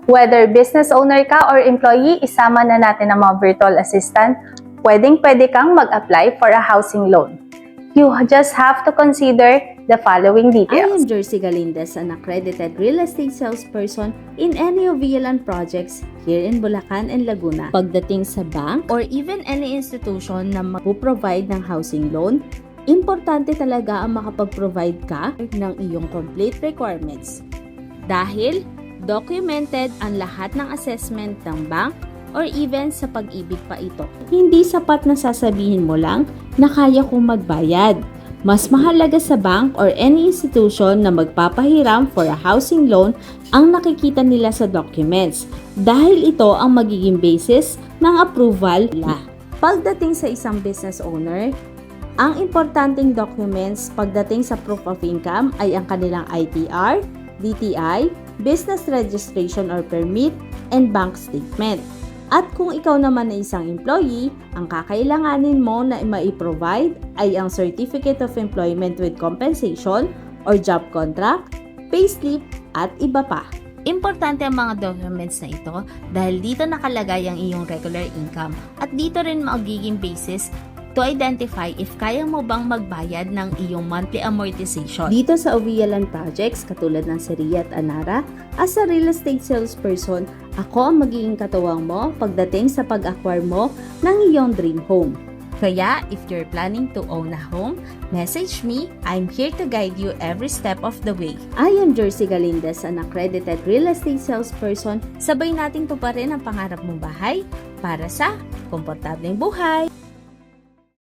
Whether business owner ka or employee, isama na natin ang mga virtual assistant. Pwedeng-pwede kang mag-apply for a housing loan. You just have to consider the following I details. am Jersey Galindez, an accredited real estate salesperson in any of VLAN projects here in Bulacan and Laguna. Pagdating sa bank or even any institution na mag-provide ng housing loan, importante talaga ang makapag-provide ka ng iyong complete requirements. Dahil documented ang lahat ng assessment ng bank or even sa pag-ibig pa ito. Hindi sapat na sasabihin mo lang na kaya kong magbayad. Mas mahalaga sa bank or any institution na magpapahiram for a housing loan ang nakikita nila sa documents dahil ito ang magiging basis ng approval nila. Pagdating sa isang business owner, ang importanteng documents pagdating sa proof of income ay ang kanilang ITR, DTI, business registration or permit, and bank statement. At kung ikaw naman ay isang employee, ang kakailanganin mo na mai-provide ay ang Certificate of Employment with Compensation or job contract, payslip, at iba pa. Importante ang mga documents na ito dahil dito nakalagay ang iyong regular income at dito rin magiging basis to identify if kaya mo bang magbayad ng iyong monthly amortization. Dito sa Ovialan Projects, katulad ng si Ria at Anara, as a real estate salesperson, ako ang magiging katuwang mo pagdating sa pag-acquire mo ng iyong dream home. Kaya, if you're planning to own a home, message me. I'm here to guide you every step of the way. I am Jersey Galindez, an accredited real estate salesperson. Sabay nating tuparin ang pangarap mong bahay para sa komportableng buhay.